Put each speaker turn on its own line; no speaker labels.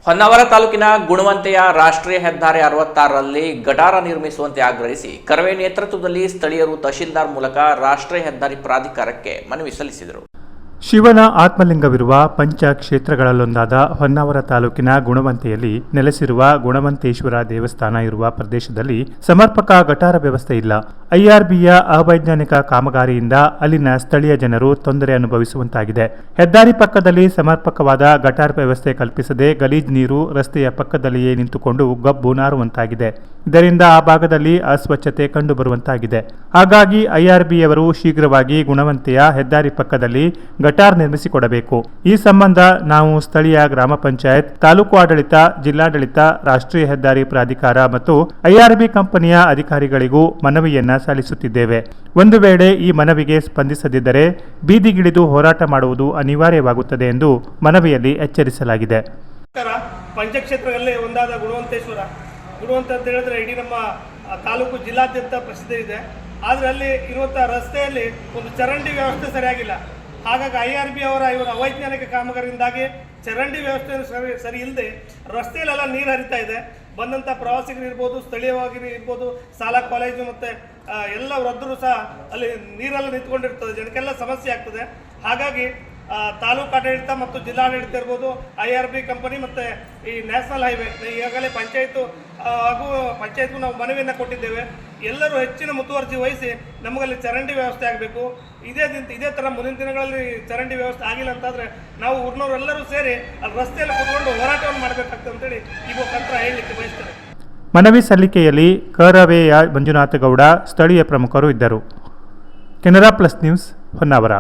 ಹೊನ್ನಾವರ ತಾಲೂಕಿನ ಗುಣವಂತೆಯ ರಾಷ್ಟ್ರೀಯ ಹೆದ್ದಾರಿ 66ರಲ್ಲಿ ಗಟಾರ ನಿರ್ಮಿಸುವಂತೆ ಆಗ್ರಹಿಸಿ ಕರವೇ ನೇತೃತ್ವದಲ್ಲಿ ಸ್ಥಳೀಯರು ತಹಶೀಲ್ದಾರ್ ಮೂಲಕ ರಾಷ್ಟ್ರೀಯ ಹೆದ್ದಾರಿ ಪ್ರಾಧಿಕಾರಕ್ಕೆ ಮನವಿ ಸಲ್ಲಿಸಿದರು.
ಶಿವನ ಆತ್ಮಲಿಂಗವಿರುವ ಪಂಚಕ್ಷೇತ್ರಗಳಲ್ಲೊಂದಾದ ಹೊನ್ನಾವರ ತಾಲೂಕಿನ ಗುಣವಂತೆಯಲ್ಲಿ ನೆಲೆಸಿರುವ ಗುಣವಂತೇಶ್ವರ ದೇವಸ್ಥಾನ ಇರುವ ಪ್ರದೇಶದಲ್ಲಿ ಸಮರ್ಪಕ ಗಟಾರ ವ್ಯವಸ್ಥೆ ಇಲ್ಲ. ಐಆರ್ಬಿಯ ಅವೈಜ್ಞಾನಿಕ ಕಾಮಗಾರಿಯಿಂದ ಅಲ್ಲಿನ ಸ್ಥಳೀಯ ಜನರು ತೊಂದರೆ ಅನುಭವಿಸುವಂತಾಗಿದೆ. ಹೆದ್ದಾರಿ ಪಕ್ಕದಲ್ಲಿ ಸಮರ್ಪಕವಾದ ಗಟಾರ ವ್ಯವಸ್ಥೆ ಕಲ್ಪಿಸದೆ ಗಲೀಜ್ ನೀರು ರಸ್ತೆಯ ಪಕ್ಕದಲ್ಲಿಯೇ ನಿಂತುಕೊಂಡು ಗಬ್ಬು ನಾರುವಂತಾಗಿದೆ. ಇದರಿಂದ ಆ ಭಾಗದಲ್ಲಿ ಅಸ್ವಚ್ಛತೆ ಕಂಡುಬರುವಂತಾಗಿದೆ. ಹಾಗಾಗಿ ಐಆರ್ಬಿಯವರು ಶೀಘ್ರವಾಗಿ ಗುಣವಂತೆಯ ಹೆದ್ದಾರಿ ಪಕ್ಕದಲ್ಲಿ ಗಟಾರ್ ನಿರ್ಮಿಸಿಕೊಡಬೇಕು. ಈ ಸಂಬಂಧ ನಾವು ಸ್ಥಳೀಯ ಗ್ರಾಮ ಪಂಚಾಯತ್, ತಾಲೂಕು ಆಡಳಿತ, ಜಿಲ್ಲಾಡಳಿತ, ರಾಷ್ಟ್ರೀಯ ಹೆದ್ದಾರಿ ಪ್ರಾಧಿಕಾರ ಮತ್ತು ಐಆರ್ಬಿ ಕಂಪನಿಯ ಅಧಿಕಾರಿಗಳಿಗೂ ಮನವಿಯನ್ನ ಸಲ್ಲಿಸುತ್ತಿದ್ದೇವೆ. ಒಂದು ವೇಳೆ ಈ ಮನವಿಗೆ ಸ್ಪಂದಿಸದಿದ್ದರೆ ಬೀದಿಗಿಳಿದು ಹೋರಾಟ ಮಾಡುವುದು ಅನಿವಾರ್ಯವಾಗುತ್ತದೆ ಎಂದು ಮನವಿಯಲ್ಲಿ ಎಚ್ಚರಿಸಲಾಗಿದೆ.
ಪಂಚಕ್ಷೇತ್ರಗಳಲ್ಲಿ ಒಂದಾದ ಗುಣವಂತ ಅಂತ ಹೇಳಿದ್ರೆ ಇಡೀ ನಮ್ಮ ತಾಲೂಕು ಜಿಲ್ಲಾದ್ಯಂತ ಪ್ರಸಿದ್ಧ ಇದೆ. ಆದರೆ ಅಲ್ಲಿ ಇರುವಂಥ ರಸ್ತೆಯಲ್ಲಿ ಒಂದು ಚರಂಡಿ ವ್ಯವಸ್ಥೆ ಸರಿಯಾಗಿಲ್ಲ. ಹಾಗಾಗಿ ಐಆರ್ಬಿ ಇವರ ಅವೈಜ್ಞಾನಿಕ ಕಾಮಗಾರಿಯಿಂದಾಗಿ ಚರಂಡಿ ವ್ಯವಸ್ಥೆ ಸರಿ ಇಲ್ಲದೆ ರಸ್ತೆಯಲ್ಲೆಲ್ಲ ನೀರು ಹರಿತಾ ಇದೆ. ಬಂದಂಥ ಪ್ರವಾಸಿಗರು ಇರ್ಬೋದು, ಸ್ಥಳೀಯವಾಗಿ ಇರ್ಬೋದು, ಶಾಲಾ ಕಾಲೇಜು ಮತ್ತು ಎಲ್ಲ ವೃದ್ಧರು ಸಹ ಅಲ್ಲಿ ನೀರೆಲ್ಲ ನಿಂತ್ಕೊಂಡಿರ್ತದೆ. ಜನಕ್ಕೆಲ್ಲ ಸಮಸ್ಯೆ ಆಗ್ತದೆ. ಹಾಗಾಗಿ ತಾಲೂಕು ಆಡಳಿತ ಮತ್ತು ಜಿಲ್ಲಾಡಳಿತ ಇರ್ಬೋದು, ಐಆರ್ಬಿ ಕಂಪನಿ ಮತ್ತು ಈ ನ್ಯಾಷನಲ್ ಹೈವೇ ಈಗಾಗಲೇ ಪಂಚಾಯತ್ಗೂ ನಾವು ಮನವಿಯನ್ನು ಕೊಟ್ಟಿದ್ದೇವೆ. ಎಲ್ಲರೂ ಹೆಚ್ಚಿನ ಮುತುವರ್ಜಿ ವಹಿಸಿ ನಮಗಲ್ಲಿ ಚರಂಡಿ ವ್ಯವಸ್ಥೆ ಆಗಬೇಕು. ಇದೇ ಥರ ಮುಂದಿನ ದಿನಗಳಲ್ಲಿ ಚರಂಡಿ ವ್ಯವಸ್ಥೆ ಆಗಿಲ್ಲ ಅಂತಂದರೆ ನಾವು ಊರಿನವರೆಲ್ಲರೂ ಸೇರಿ ಅಲ್ಲಿ ರಸ್ತೆಯಲ್ಲಿ ಕೂತ್ಕೊಂಡು ಹೋರಾಟವನ್ನು ಮಾಡಬೇಕಾಗ್ತದೆ ಅಂತೇಳಿ ಈ ಮುಖಾಂತರ ಹೇಳಲಿಕ್ಕೆ ಬಯಸ್ತೇನೆ.
ಮನವಿ ಸಲ್ಲಿಕೆಯಲ್ಲಿ ಕರವೇಯ ಮಂಜುನಾಥ ಗೌಡ, ಸ್ಥಳೀಯ ಪ್ರಮುಖರು ಇದ್ದರು. Canara plus news, Honnavar.